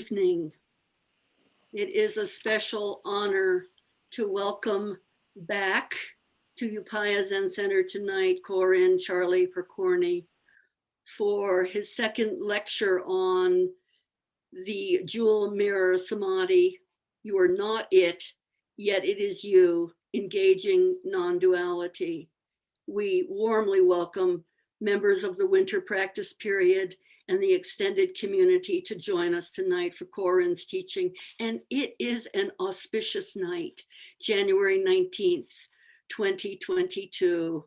Evening. It is a special honor to welcome back to Upaya Zen Center tonight, Korin Charlie Pokorny, for his second lecture on the jewel mirror samadhi. You are not it, yet it is you, engaging non-duality. We warmly welcome members of the winter practice period and the extended community to join us tonight for Korin's teaching. And it is an auspicious night, January 19th, 2022,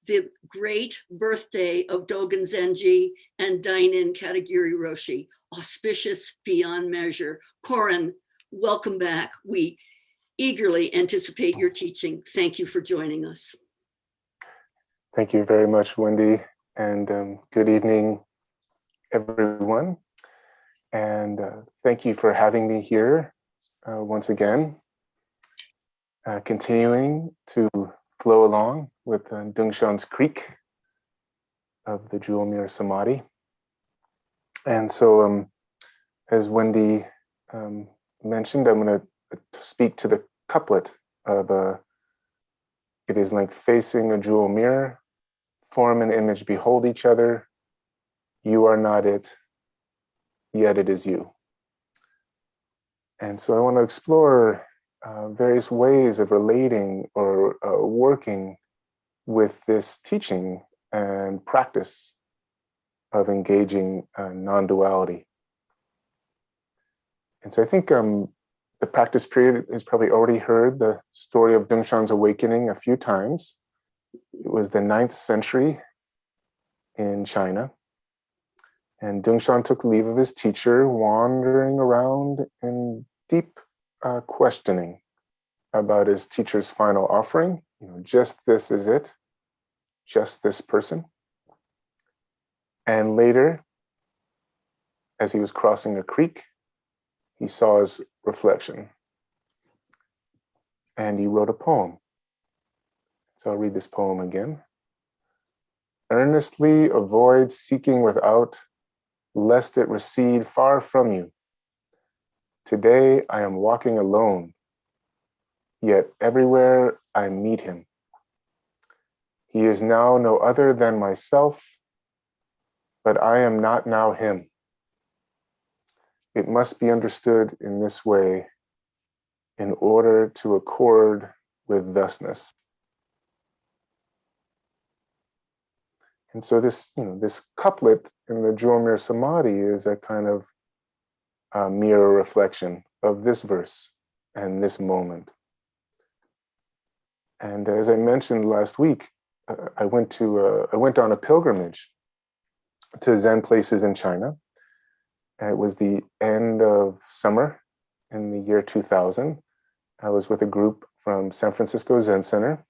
the great birthday of Dogen Zenji and Dainin Katagiri Roshi, auspicious beyond measure. Korin, welcome back. We eagerly anticipate your teaching. Thank you for joining us. Thank you very much, Wendy, and good evening, everyone. And thank you for having me here once again, continuing to flow along with Dongshan's Creek of the Jewel Mirror Samadhi. And so, as Wendy mentioned, I'm going to speak to the couplet of it is like facing a jewel mirror, form and image behold each other. You are not it, yet it is you. And so I want to explore various ways of relating or working with this teaching and practice of engaging non-duality. And so I think the practice period has probably already heard the story of Dongshan's awakening a few times. It was the 9th century in China. And Dongshan took leave of his teacher, wandering around in deep questioning about his teacher's final offering. Just this is it, just this person. And later, as he was crossing a creek, he saw his reflection. And he wrote a poem. So I'll read this poem again. Earnestly avoid seeking without, lest it recede far from you. Today I am walking alone, yet everywhere I meet him. He is now no other than myself, but I am not now him. It must be understood in this way in order to accord with thusness. And so this, this couplet in the Jewel Mirror Samadhi is a kind of mirror reflection of this verse and this moment. And as I mentioned last week, I went on a pilgrimage to Zen places in China. It was the end of summer in the year 2000. I was with a group from San Francisco Zen Center.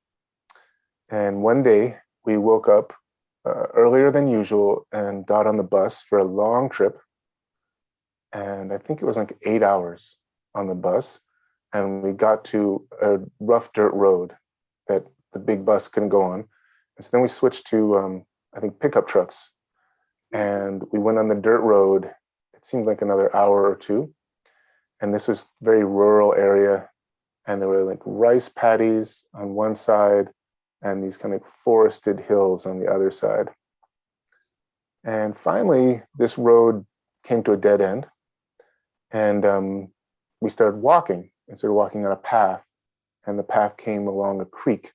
And one day we woke up earlier than usual and got on the bus for a long trip. And I think it was like 8 hours on the bus. And we got to a rough dirt road that the big bus couldn't go on. And so then we switched to, I think, pickup trucks. And we went on the dirt road. It seemed like another hour or two. And this was a very rural area. And there were like rice paddies on one side and these kind of forested hills on the other side. And finally, this road came to a dead end. And we started walking on a path. And the path came along a creek.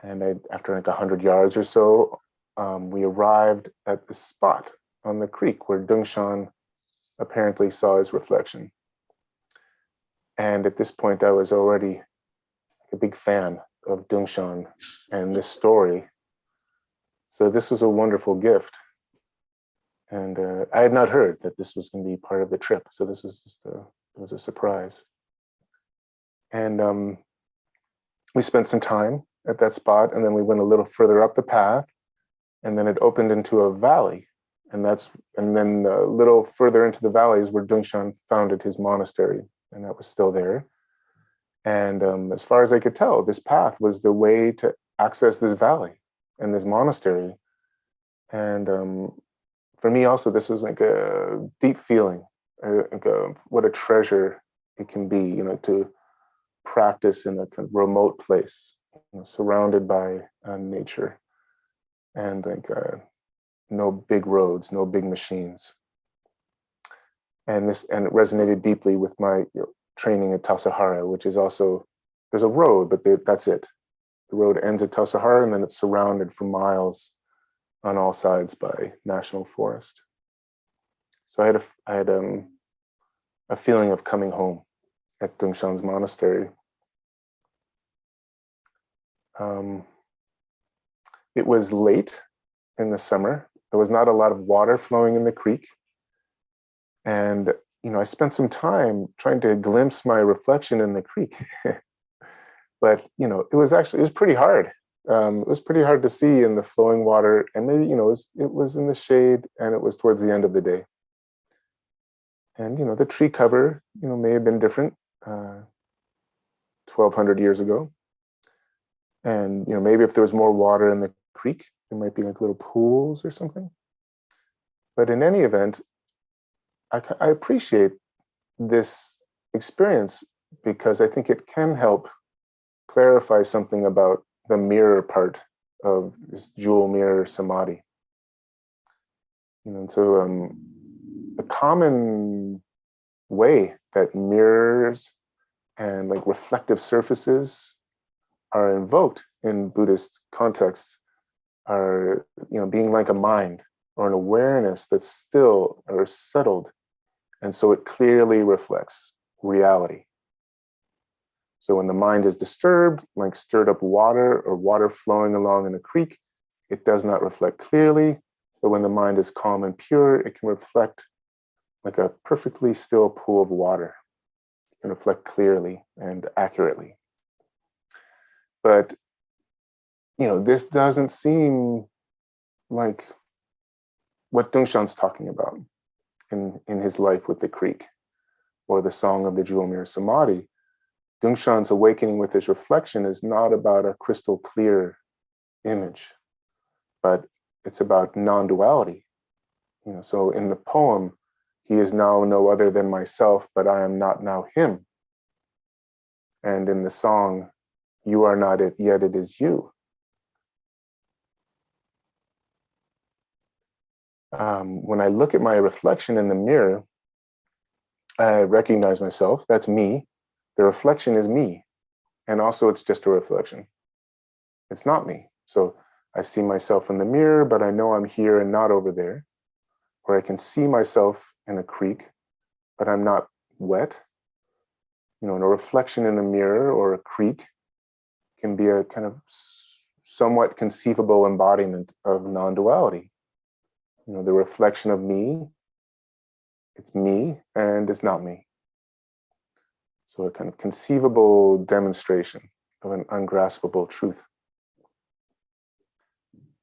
And after like 100 yards or so, we arrived at the spot on the creek where Dongshan apparently saw his reflection. And at this point, I was already a big fan of Dongshan and this story. So this was a wonderful gift. And I had not heard that this was going to be part of the trip. So this was just it was a surprise. And we spent some time at that spot, and then we went a little further up the path, and then it opened into a valley. And then a little further into the valley is where Dongshan founded his monastery, and that was still there. And as far as I could tell, this path was the way to access this valley and this monastery. And for me also, this was like a deep feeling think, what a treasure it can be, to practice in a kind of remote place, surrounded by nature, and like no big roads, no big machines. And it resonated deeply with my training at Tassajara, which is also, there's a road, but that's it. The road ends at Tassajara, and then it's surrounded for miles on all sides by national forest. So I had a feeling of coming home at Dongshan's monastery. It was late in the summer. There was not a lot of water flowing in the creek. And, I spent some time trying to glimpse my reflection in the creek. But, it was pretty hard. It was pretty hard to see in the flowing water. And maybe, it was in the shade, and it was towards the end of the day. And, the tree cover, may have been different 1,200 years ago. And, maybe if there was more water in the creek, there might be like little pools or something. But in any event, I appreciate this experience because I think it can help clarify something about the mirror part of this jewel mirror samadhi. And so the common way that mirrors and like reflective surfaces are invoked in Buddhist contexts are, being like a mind or an awareness that's still or settled. And so it clearly reflects reality. So when the mind is disturbed, like stirred up water or water flowing along in a creek, it does not reflect clearly. But when the mind is calm and pure, it can reflect like a perfectly still pool of water. It can reflect clearly and accurately. But, this doesn't seem like what Dongshan's talking about in his life with the creek or the song of the jewel mirror samadhi. Dongshan's awakening with his reflection is not about a crystal clear image, but it's about non-duality. So in the poem, he is now no other than myself, but I am not now him. And in the song, you are not it, yet it is you. When I look at my reflection in the mirror, I recognize myself. That's me. The reflection is me. And also it's just a reflection. It's not me. So I see myself in the mirror, but I know I'm here and not over there. Or I can see myself in a creek, but I'm not wet. And a reflection in a mirror or a creek can be a kind of somewhat conceivable embodiment of non-duality. The reflection of me, it's me and it's not me. So a kind of conceivable demonstration of an ungraspable truth.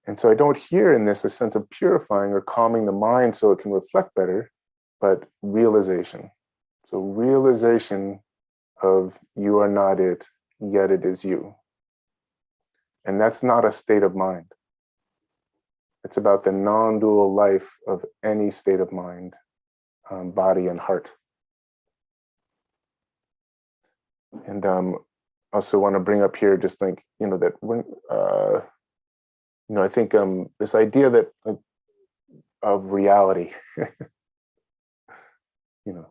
And so I don't hear in this a sense of purifying or calming the mind so it can reflect better, but realization. So realization of you are not it, yet it is you. And that's not a state of mind. It's about the non-dual life of any state of mind, body and heart. And also want to bring up here just like, that when, I think this idea that of reality,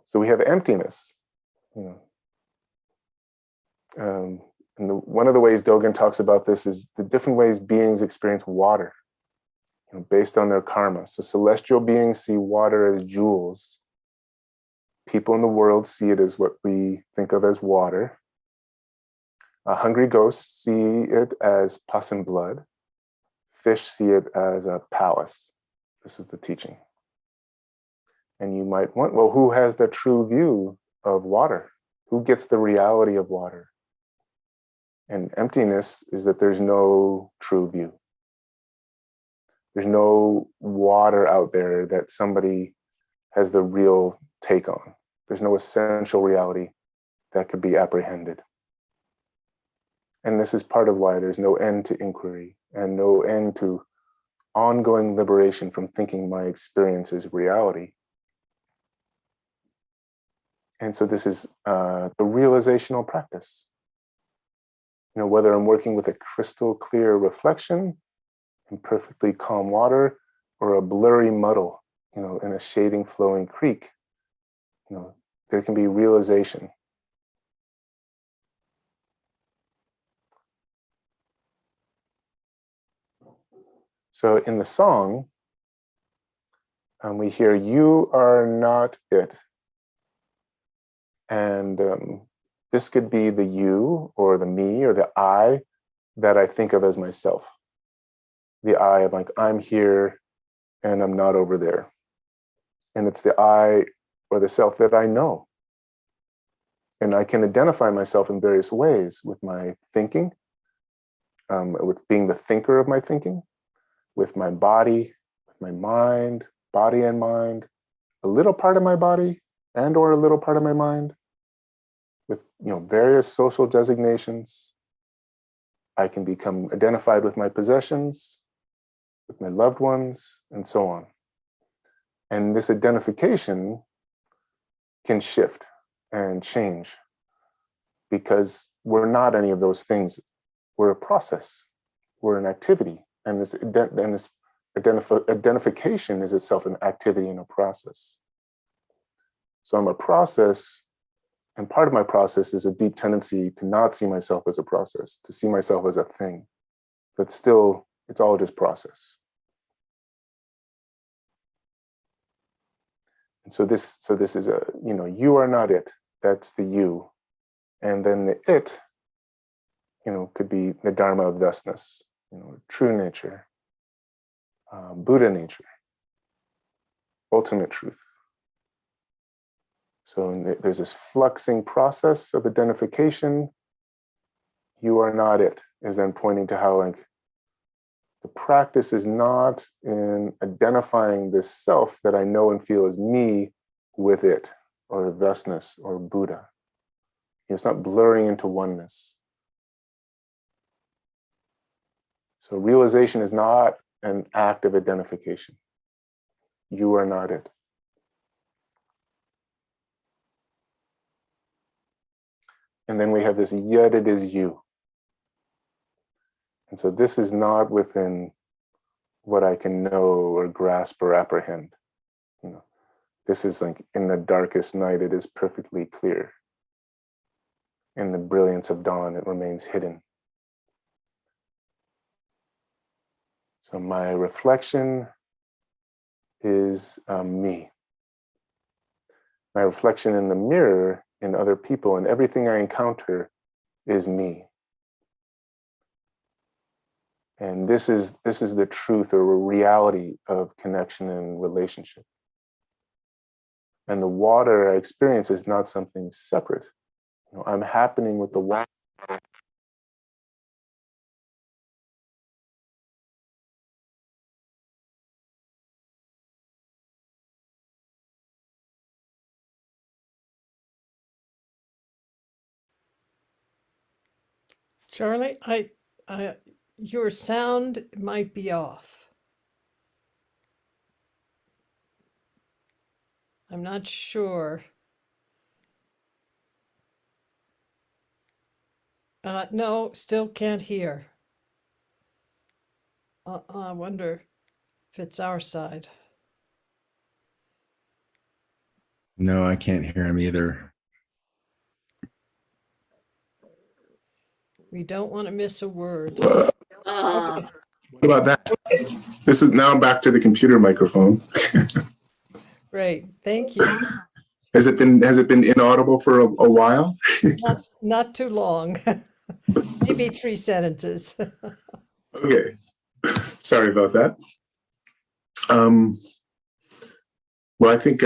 so we have emptiness, and one of the ways Dogen talks about this is the different ways beings experience water, based on their karma. So celestial beings see water as jewels. People in the world see it as what we think of as water. Hungry ghosts see it as pus and blood. Fish see it as a palace. This is the teaching. And you might want, well, who has the true view of water? Who gets the reality of water? And emptiness is that there's no true view. There's no water out there that somebody has the real take on. There's no essential reality that could be apprehended. And this is part of why there's no end to inquiry and no end to ongoing liberation from thinking my experience is reality. And so this is the realizational practice. You know, whether I'm working with a crystal clear reflection in perfectly calm water or a blurry muddle, you know, in a shading flowing creek, you know, there can be realization. So in the song, we hear, "You are not it." And this could be the you or the me or the I that I think of as myself. The I of like, I'm here and I'm not over there. And it's the I or the self that I know. And I can identify myself in various ways with my thinking, with being the thinker of my thinking, with my body, with my mind, body and mind, a little part of my body and or a little part of my mind, with, you know, various social designations. I can become identified with my possessions, with my loved ones, and so on. And this identification can shift and change because we're not any of those things. We're a process, we're an activity. And this identification is itself an activity and a process. So I'm a process, and part of my process is a deep tendency to not see myself as a process, to see myself as a thing. But still, it's all just process. And so this is a, you know, you are not it. That's the you. And then the it, you know, could be the Dharma of thusness, you know, true nature, Buddha nature, ultimate truth. So there's this fluxing process of identification. You are not it is then pointing to how, like, the practice is not in identifying this self that I know and feel as me with it, or thusness, or Buddha. It's not blurring into oneness. So realization is not an act of identification. You are not it. And then we have this, yet it is you. And so this is not within what I can know or grasp or apprehend. You know, this is like, in the darkest night, it is perfectly clear. In the brilliance of dawn, it remains hidden. So my reflection is me. My reflection in the mirror, in other people, and everything I encounter is me. And this is the truth or reality of connection and relationship. And the water I experience is not something separate. You know, I'm happening with the water. Charlie, your sound might be off. I'm not sure. No, still can't hear. I wonder if it's our side. No, I can't hear him either. We don't want to miss a word. What Ah, about that? This is now back to the computer microphone. Great, thank you. Has it been inaudible for a while? Not too long. Maybe 3 sentences. Okay, sorry about that. Well, I think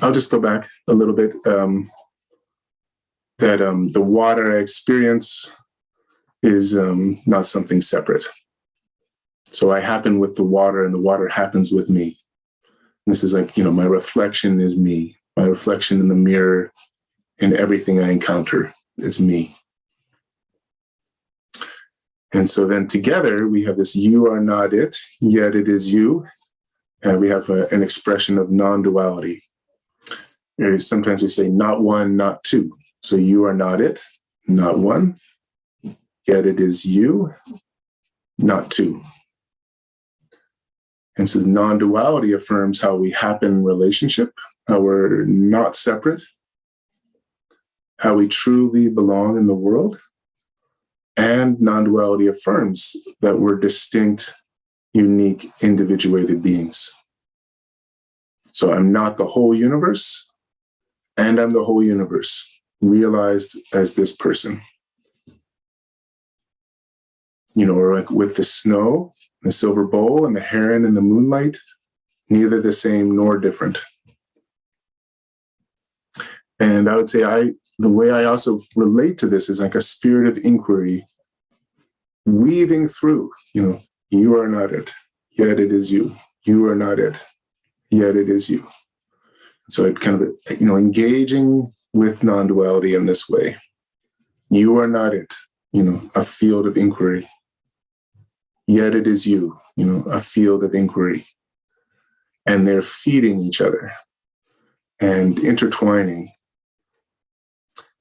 I'll just go back a little bit. That the water I experience is not something separate. So I happen with the water, and the water happens with me. And this is like, you know, my reflection is me. My reflection in the mirror, in everything I encounter, is me. And so then together we have this, you are not it, yet it is you. And we have an expression of non-duality. Or sometimes we say not one, not two. So you are not it, not one, yet it is you, not two. And so non-duality affirms how we happen in relationship, how we're not separate, how we truly belong in the world. And non-duality affirms that we're distinct, unique, individuated beings. So I'm not the whole universe, and I'm the whole universe, realized as this person. Or like with the snow, the silver bowl, and the heron in the moonlight, neither the same nor different. And I would say the way I also relate to this is like a spirit of inquiry weaving through, you are not it, yet it is you. You are not it, yet it is you. So it kind of, engaging with non-duality in this way. You are not it, a field of inquiry. Yet it is you, a field of inquiry. And they're feeding each other and intertwining.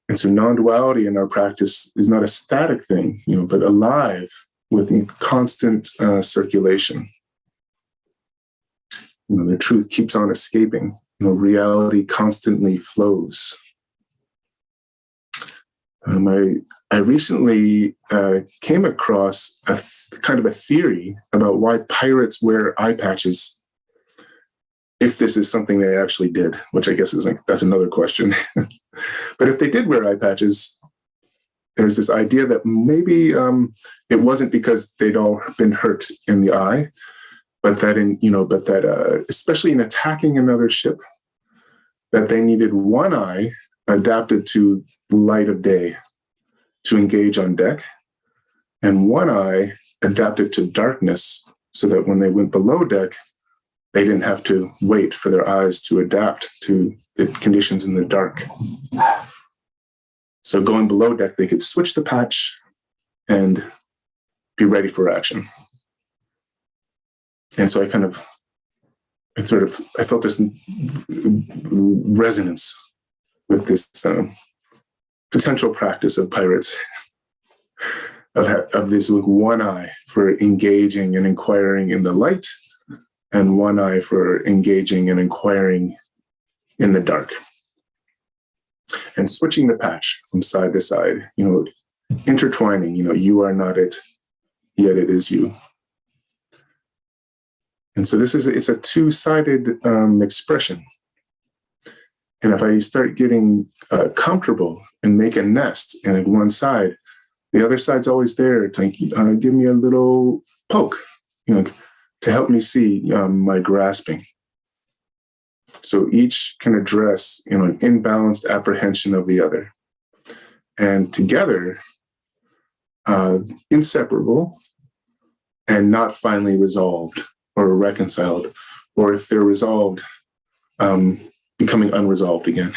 And so non-duality in our practice is not a static thing, but alive with constant circulation. The truth keeps on escaping. Reality constantly flows. I recently came across a kind of a theory about why pirates wear eye patches, if this is something they actually did, which I guess is that's another question. But if they did wear eye patches, there's this idea that maybe it wasn't because they'd all been hurt in the eye, but that especially in attacking another ship, that they needed one eye adapted to light of day to engage on deck, and one eye adapted to darkness so that when they went below deck, they didn't have to wait for their eyes to adapt to the conditions in the dark. So going below deck, they could switch the patch and be ready for action. And so I felt this resonance with this potential practice of pirates, of this one eye for engaging and inquiring in the light, and one eye for engaging and inquiring in the dark. And switching the patch from side to side, intertwining, you are not it, yet it is you. And so it's a two-sided expression. And if I start getting comfortable and make a nest in one side, the other side's always there to give me a little poke, to help me see my grasping. So each can address, an imbalanced apprehension of the other. And together, inseparable and not finally resolved or reconciled, or if they're resolved, becoming unresolved again.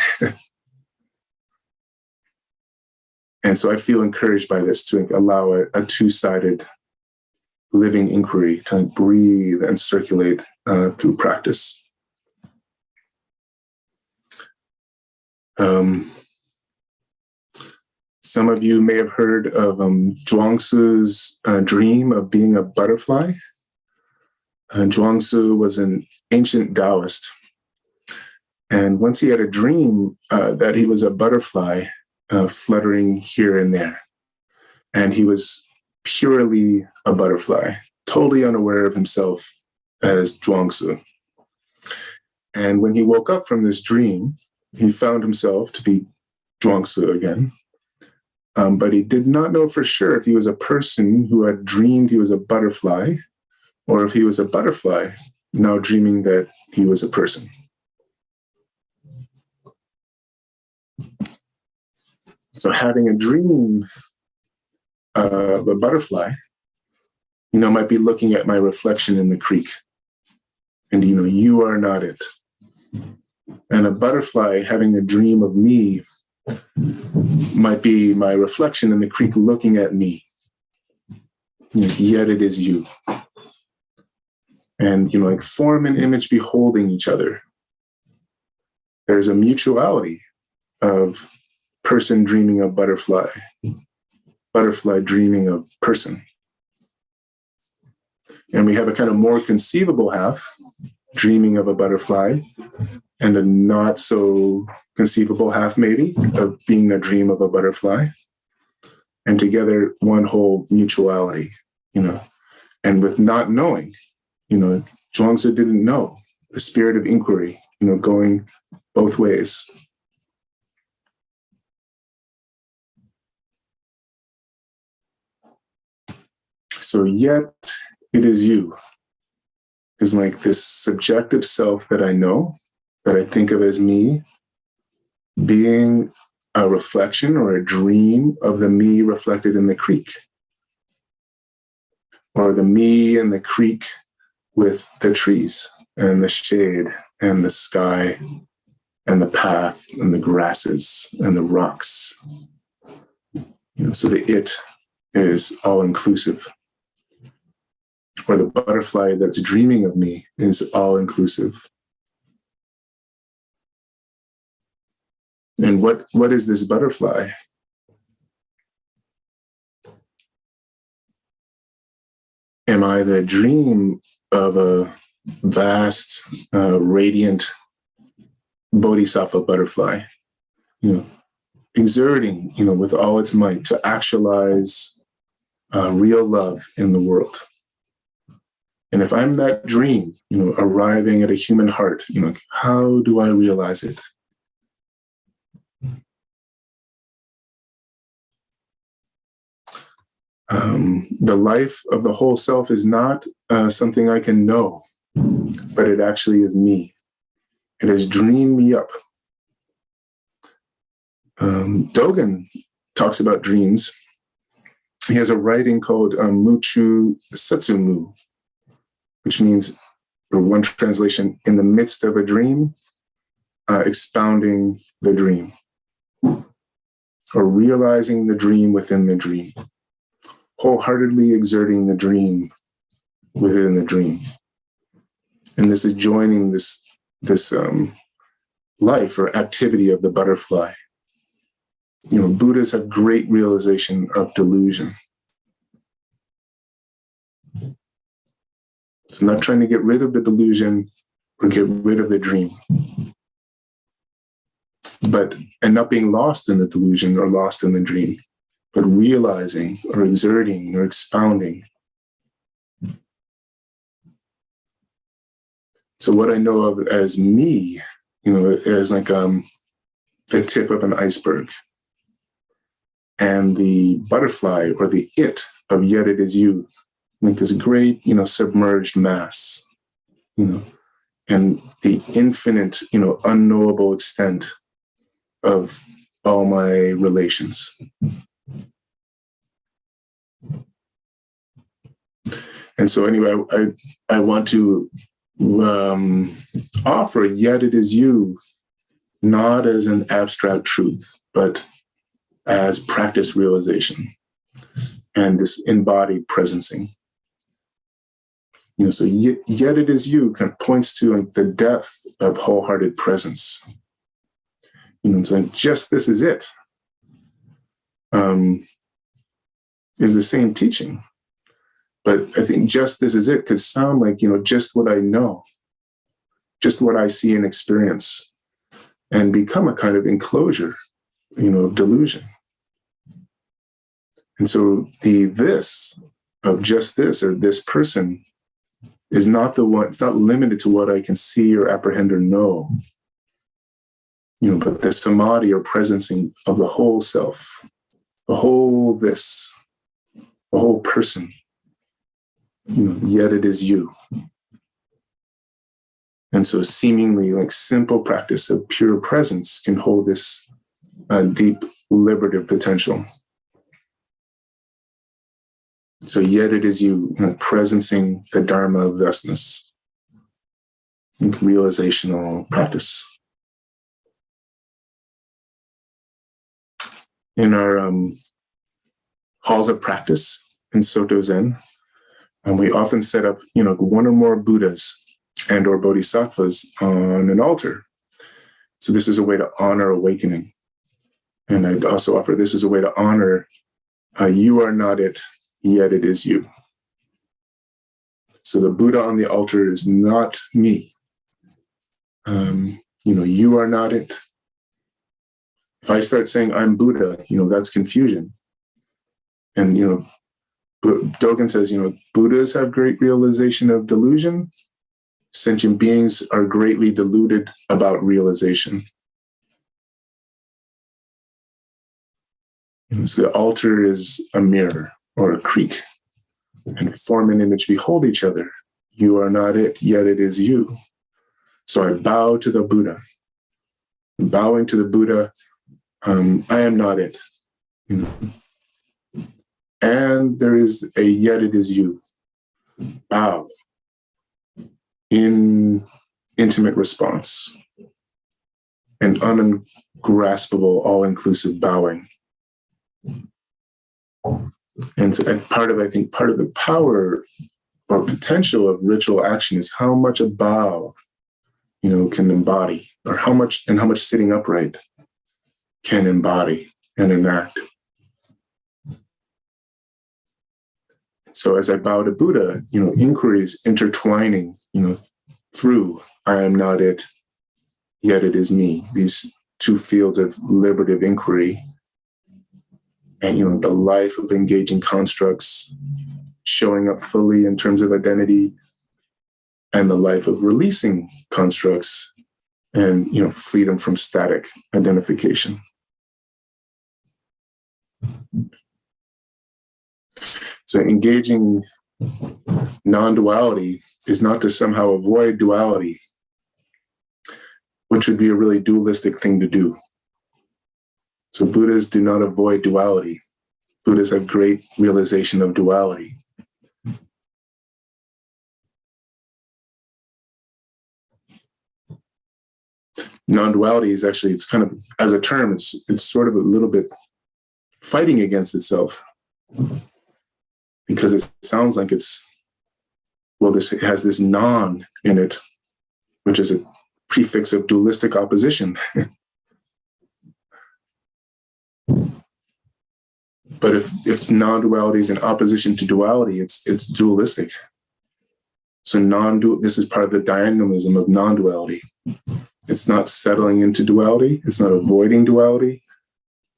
And so I feel encouraged by this to allow a two-sided living inquiry to breathe and circulate through practice. Some of you may have heard of Zhuangzi's dream of being a butterfly. Zhuangzi was an ancient Taoist. And once he had a dream that he was a butterfly fluttering here and there. And he was purely a butterfly, totally unaware of himself as Zhuangzi. And when he woke up from this dream, he found himself to be Zhuangzi again. But he did not know for sure if he was a person who had dreamed he was a butterfly, or if he was a butterfly now dreaming that he was a person. So having a dream of a butterfly, might be looking at my reflection in the creek. And, you are not it. And a butterfly having a dream of me might be my reflection in the creek looking at me. Yet it is you. And, form and image beholding each other. there's a mutuality of person dreaming of butterfly, butterfly dreaming of person. And we have a kind of more conceivable half dreaming of a butterfly, and a not so conceivable half maybe of being a dream of a butterfly. And together, one whole mutuality, and with not knowing, Zhuangzi didn't know, the spirit of inquiry, going both ways. So yet it is you is like this subjective self that I know, that I think of as me, being a reflection or a dream of the me reflected in the creek, or the me in the creek with the trees and the shade and the sky and the path and the grasses and the rocks. So the it is all inclusive. Or the butterfly that's dreaming of me is all inclusive. And what is this butterfly? Am I the dream of a vast, radiant bodhisattva butterfly, exerting, with all its might to actualize real love in the world? And if I'm that dream, arriving at a human heart, how do I realize it? The life of the whole self is not something I can know, but it actually is me. It has dreamed me up. Dogen talks about dreams. He has a writing called Muchu Setsumu, which means, or one translation, in the midst of a dream, expounding the dream, or realizing the dream within the dream, wholeheartedly exerting the dream within the dream. And this is joining this life or activity of the butterfly. Buddhas have great realization of delusion. So not trying to get rid of the delusion or get rid of the dream, and not being lost in the delusion or lost in the dream, but realizing or exerting or expounding. So what I know of as me, is like the tip of an iceberg. And the butterfly or the it of yet it is you, like this great, submerged mass, and the infinite, unknowable extent of all my relations. And so anyway, I want to offer yet it is you, not as an abstract truth, but as practice realization and this embodied presencing. So yet it is you kind of points to like the depth of wholehearted presence. So just this is it, is the same teaching. But I think just this is it could sound like, just what I know, just what I see and experience, and become a kind of enclosure, of delusion. And so the this of just this or this person is not the one, it's not limited to what I can see or apprehend or know, but the samadhi or presencing of the whole self, the whole this, the whole person, yet it is you. And so seemingly like simple practice of pure presence can hold this deep liberative potential. So yet it is you, presencing the Dharma of thusness, realizational practice. In our halls of practice in Soto Zen, and we often set up, one or more Buddhas and or Bodhisattvas on an altar. So this is a way to honor awakening. And I'd also offer this as a way to honor you are not it, yet it is you. So the Buddha on the altar is not me. You are not it. If I start saying I'm Buddha, that's confusion. And, Dogen says, Buddhas have great realization of delusion. Sentient beings are greatly deluded about realization. So the altar is a mirror or a creek, and form and image behold each other. You are not it, yet it is you. So I bow to the Buddha. Bowing to the Buddha, I am not it. And there is a yet it is you. Bow. In intimate response. An ungraspable, all-inclusive bowing. And part of the power or potential of ritual action is how much a bow, can embody, or how much sitting upright can embody and enact. So as I bow to Buddha, inquiries intertwining, through I am not it, yet it is me. These two fields of liberative inquiry. And, the life of engaging constructs, showing up fully in terms of identity, and the life of releasing constructs and, freedom from static identification. So engaging non-duality is not to somehow avoid duality, which would be a really dualistic thing to do. So Buddhas do not avoid duality. Buddhas have great realization of duality. Non-duality is actually, it's kind of, as a term, it's sort of a little bit fighting against itself, because it sounds like it has this non in it, which is a prefix of dualistic opposition. But if non-duality is in opposition to duality, it's dualistic. So this is part of the dynamism of non-duality. It's not settling into duality. It's not avoiding duality.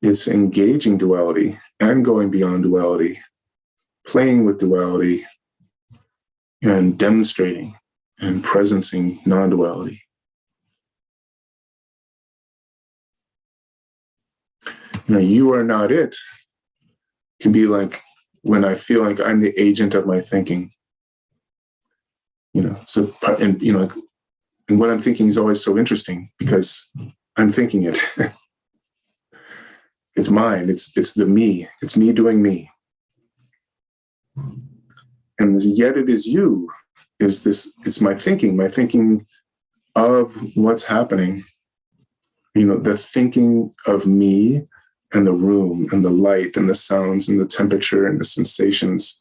It's engaging duality and going beyond duality, playing with duality, and demonstrating and presencing non-duality. You are not it can be like when I feel like I'm the agent of my thinking. And what I'm thinking is always so interesting because I'm thinking it. It's mine. It's the me. It's me doing me. And this yet it is you is this, it's my thinking of what's happening. The thinking of me and the room and the light and the sounds and the temperature and the sensations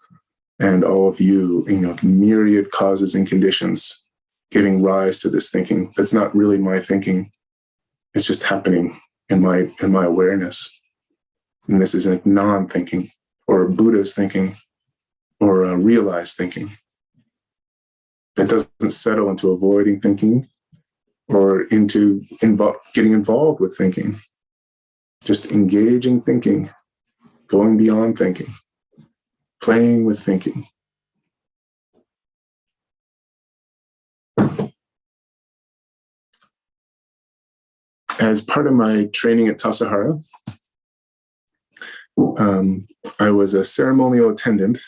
and all of you, myriad causes and conditions giving rise to this thinking. That's not really my thinking. It's just happening in my awareness. And this is like non-thinking or Buddha's thinking or realized thinking. That doesn't settle into avoiding thinking or into getting involved with thinking. Just engaging thinking, going beyond thinking, playing with thinking. As part of my training at Tassajara, I was a ceremonial attendant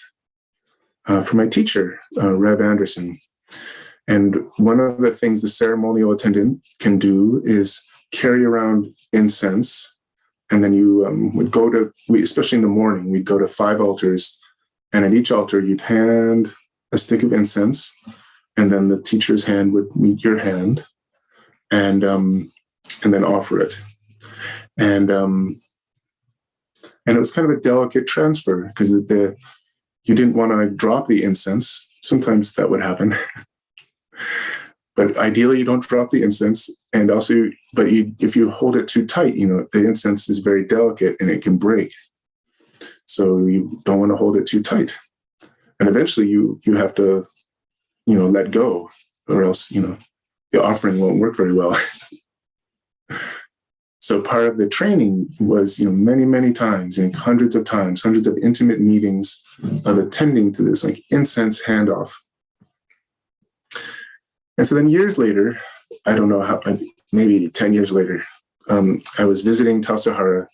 for my teacher, Rev Anderson. And one of the things the ceremonial attendant can do is carry around incense. And then you would go to, especially in the morning, we'd go to 5 altars. And at each altar, you'd hand a stick of incense. And then the teacher's hand would meet your hand and then offer it. And it was kind of a delicate transfer because you didn't want to drop the incense. Sometimes that would happen. but ideally you don't drop the incense. And also, but if you hold it too tight, the incense is very delicate and it can break. So you don't want to hold it too tight. And eventually you have to, let go, or else, the offering won't work very well. So part of the training was, many, many times, hundreds of times, hundreds of intimate meetings of attending to this like incense handoff. And so then years later, I don't know how, maybe 10 years later, I was visiting Tassajara,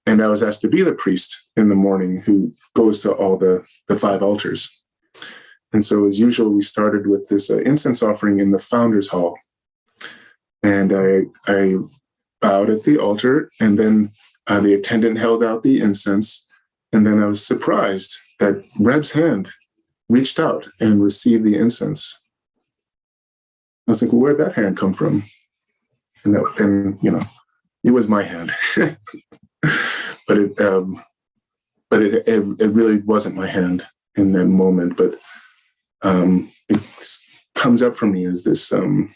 and I was asked to be the priest in the morning who goes to all the 5 altars. And so as usual, we started with this incense offering in the Founders Hall. And I bowed at the altar, and then the attendant held out the incense. And then I was surprised that Reb's hand reached out and received the incense. I was like, well, where'd that hand come from? And then, it was my hand. But it really wasn't my hand in that moment. But it comes up for me as this an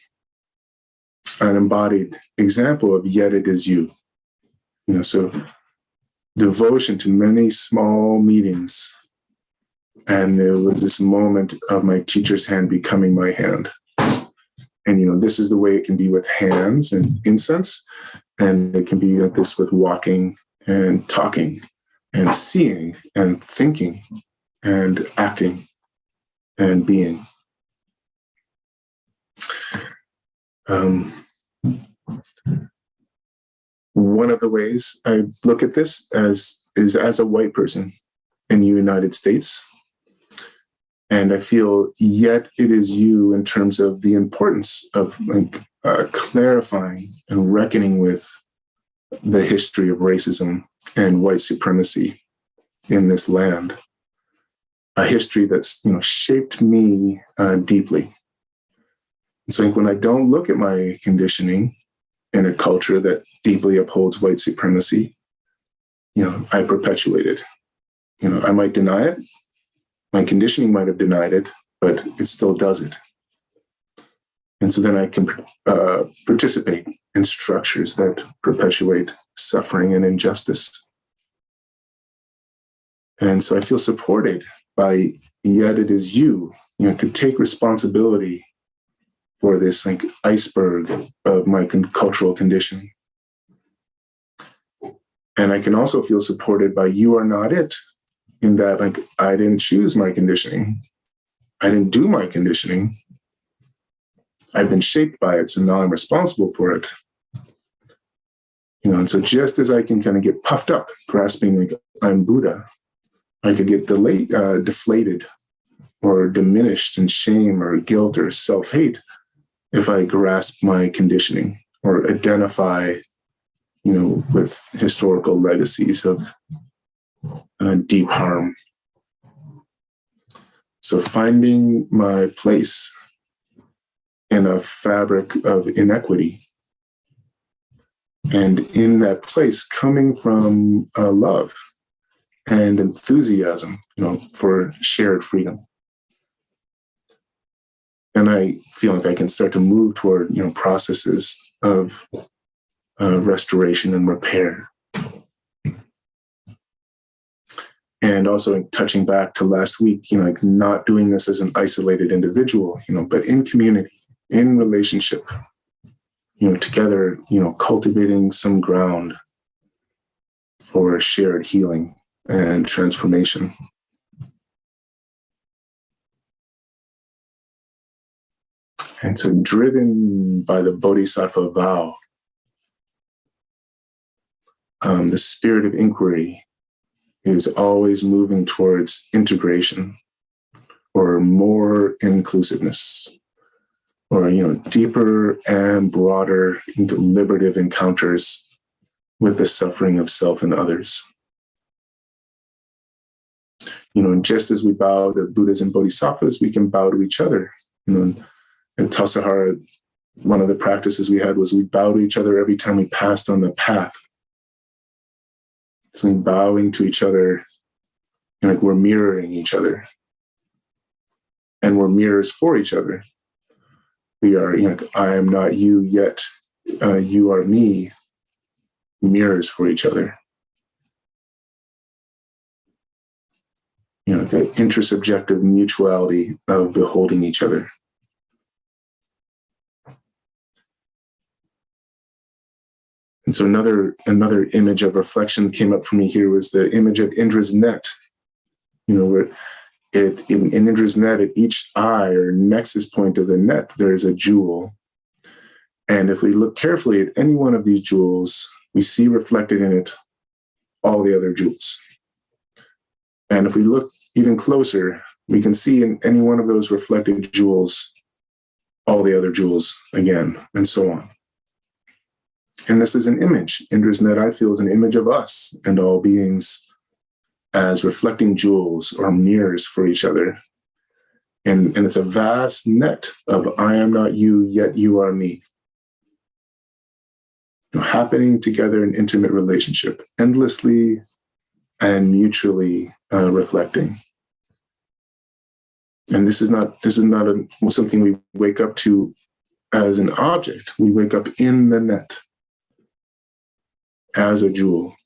embodied example of yet it is you. So devotion to many small meetings, and there was this moment of my teacher's hand becoming my hand. And this is the way it can be with hands and incense, and it can be like this with walking and talking and seeing and thinking and acting and being. One of the ways I look at this is as a white person in the United States. And I feel yet it is you in terms of the importance of clarifying and reckoning with the history of racism and white supremacy in this land. A history that's shaped me deeply. It's like when I don't look at my conditioning in a culture that deeply upholds white supremacy, I perpetuate it. I might deny it. My conditioning might have denied it, but it still does it. And so then I can participate in structures that perpetuate suffering and injustice. And so I feel supported by yet it is you, to take responsibility for this like iceberg of my cultural conditioning. And I can also feel supported by you are not it, in that I didn't choose my conditioning. I didn't do my conditioning. I've been shaped by it, so now I'm responsible for it. And so just as I can kind of get puffed up, grasping like I'm Buddha, I could get deflated or diminished in shame or guilt or self-hate if I grasp my conditioning or identify, with historical legacies of deep harm. So finding my place in a fabric of inequity, and in that place coming from love and enthusiasm, for shared freedom. And I feel like I can start to move toward, processes of restoration and repair. And also touching back to last week, not doing this as an isolated individual, but in community, in relationship, together, cultivating some ground for shared healing and transformation. And so driven by the Bodhisattva vow, the spirit of inquiry is always moving towards integration or more inclusiveness, or deeper and broader deliberative encounters with the suffering of self and others. And just as we bow to Buddhas and Bodhisattvas, we can bow to each other. In Tassajara, one of the practices we had was we bow to each other every time we passed on the path. So bowing to each other, we're mirroring each other. And we're mirrors for each other. We are, I am not you, yet you are me, mirrors for each other. The intersubjective mutuality of beholding each other. And so another image of reflection that came up for me here was the image of Indra's net. Where in Indra's net, at each eye or nexus point of the net, there's a jewel. And if we look carefully at any one of these jewels, we see reflected in it all the other jewels. And if we look even closer, we can see in any one of those reflected jewels all the other jewels again, and so on. And this is an image. Indra's net, I feel, is an image of us and all beings as reflecting jewels or mirrors for each other. And it's a vast net of I am not you, yet you are me. Happening together in intimate relationship, endlessly and mutually reflecting. And this is not something we wake up to as an object. We wake up in the net as a jewel.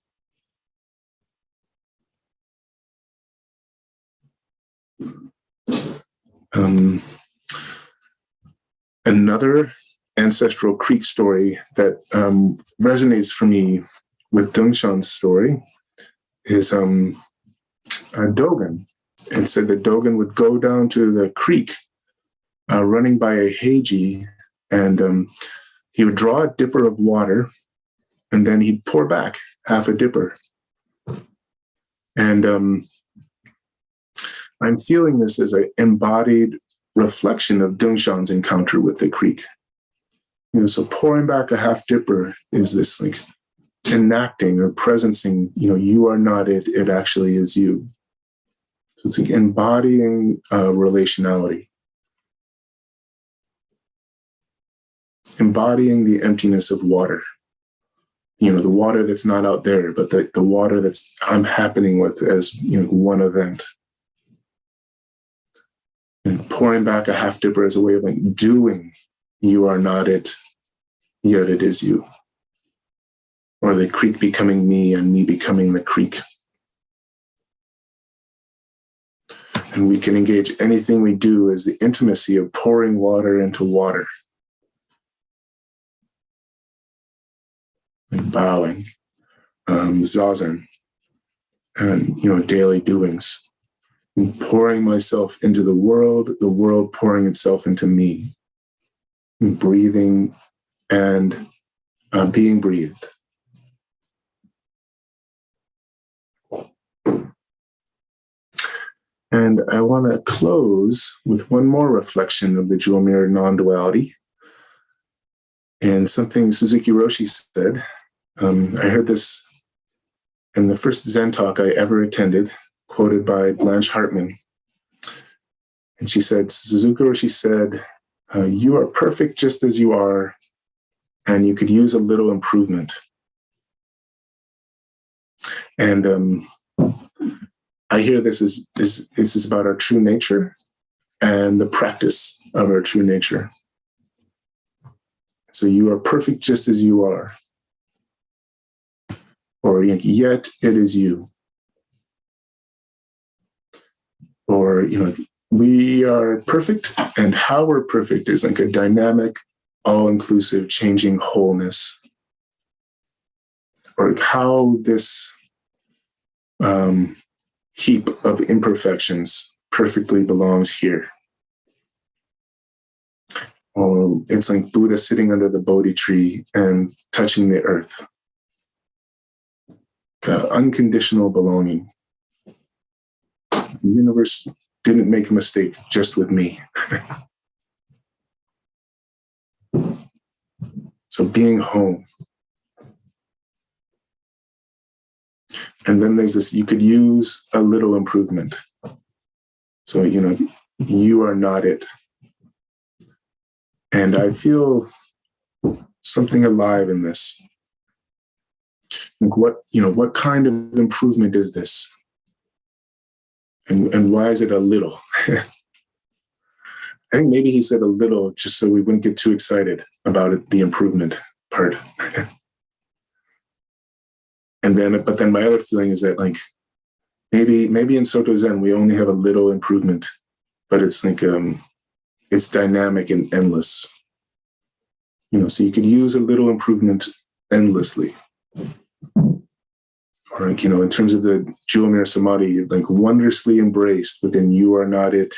Another ancestral Creek story that resonates for me with Dongshan's story is Dogen. It said that Dogen would go down to the creek running by a heiji, and he would draw a dipper of water, and then he'd pour back half a dipper. And I'm feeling this as an embodied reflection of Dongshan's encounter with the creek. So pouring back a half dipper is this like enacting or presencing, you are not it, it actually is you. So it's like embodying relationality. Embodying the emptiness of water. The water that's not out there, but the water that's I'm happening with as one event. And pouring back a half dipper as a way of like doing, you are not it, yet it is you. Or the creek becoming me and me becoming the creek. And we can engage anything we do as the intimacy of pouring water into water. And bowing, Zazen, and daily doings. And pouring myself into the world pouring itself into me. And breathing and being breathed. And I want to close with one more reflection of the jewel mirror non-duality. And something Suzuki Roshi said. I heard this in the first Zen talk I ever attended, quoted by Blanche Hartman. And she said, Suzuki Roshi said, you are perfect just as you are, and you could use a little improvement. And I hear this is about our true nature and the practice of our true nature. So you are perfect just as you are. Or yet it is you. Or, we are perfect, and how we're perfect is like a dynamic, all-inclusive, changing wholeness. Or how this heap of imperfections perfectly belongs here. Or it's like Buddha sitting under the Bodhi tree and touching the earth. Unconditional belonging. The universe didn't make a mistake just with me. So being home. And then there's this, you could use a little improvement. So, you are not it. And I feel something alive in this. Like what kind of improvement is this? And why is it a little? I think maybe he said a little just so we wouldn't get too excited about it, the improvement part. But then my other feeling is that like maybe in Soto Zen we only have a little improvement, but it's like it's dynamic and endless. So you could use a little improvement endlessly. Or in terms of the jewel mirror samadhi, like wondrously embraced within you are not it.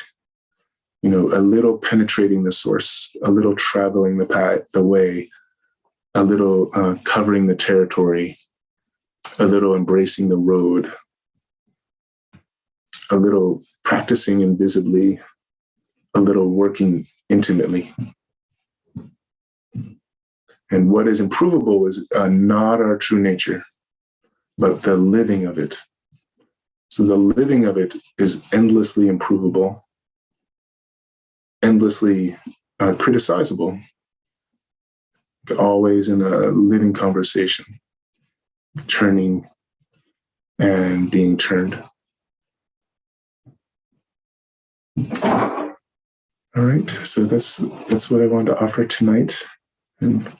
A little penetrating the source, a little traveling the way, a little covering the territory, a little embracing the road, a little practicing invisibly, a little working intimately. And what is improvable is not our true nature, but the living of it. So the living of it is endlessly improvable, endlessly criticizable, always in a living conversation, turning and being turned. All right, so that's what I wanted to offer tonight, and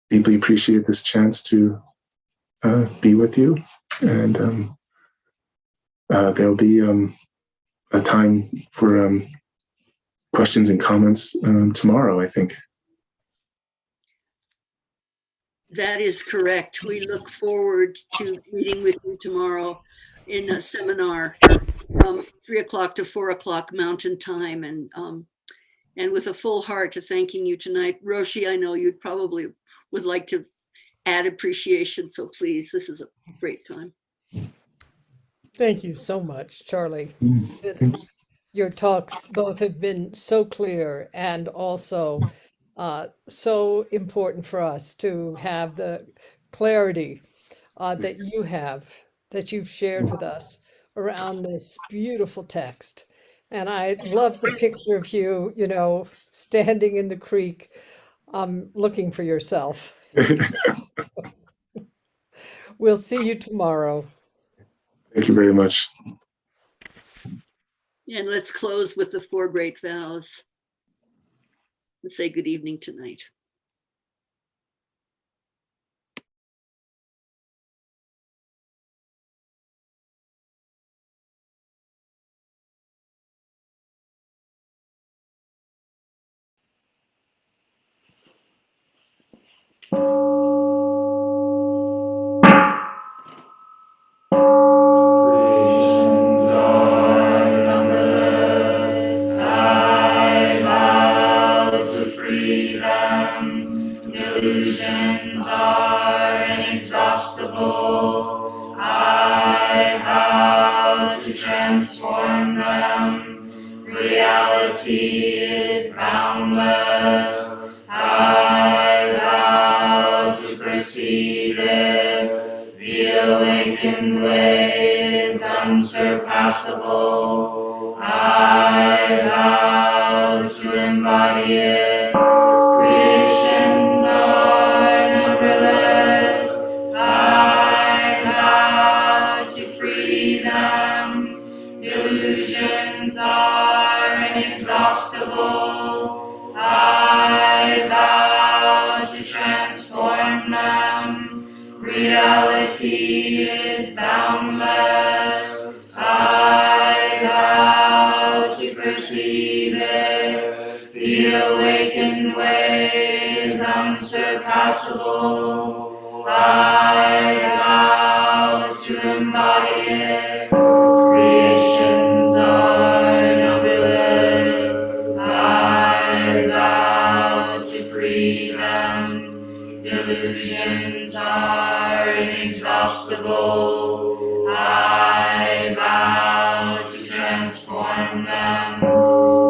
deeply appreciate this chance to be with you. And there'll be a time for questions and comments tomorrow, I think. That is correct. We look forward to meeting with you tomorrow in a seminar from 3 o'clock to 4 o'clock Mountain Time, and with a full heart to thanking you tonight. Roshi, I know you'd probably would like to add appreciation, so please, this is a great time. Thank you so much, Charlie. Thank you. Your talks both have been so clear and also so important for us to have the clarity that you have, that you've shared with us around this beautiful text. And I love the picture of you, standing in the creek, looking for yourself. We'll see you tomorrow. Thank you very much. And let's close with the 4 great vows and say good evening tonight. Delusions are inexhaustible. I vow to transform them. Reality is boundless. I vow to perceive it. The awakened way is unsurpassable. I vow to embody it. Creations are numberless. I vow to free them. Delusions are inexhaustible. I vow to transform them. Reality is boundless. I vow to perceive it. The awakened way is unsurpassable. I vow to embody it. Creations are numberless. I vow to free them. Delusions are inexhaustible. I vow to transform them.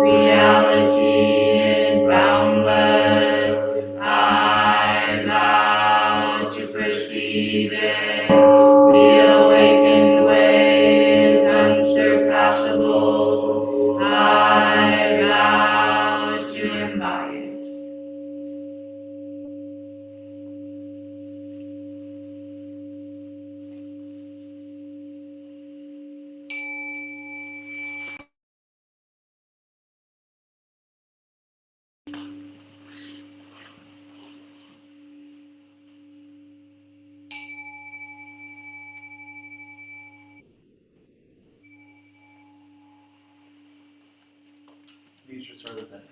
Reality is boundless. I vow to perceive it. The awakened way is unsurpassable. I vow to embody it. Please restore the center.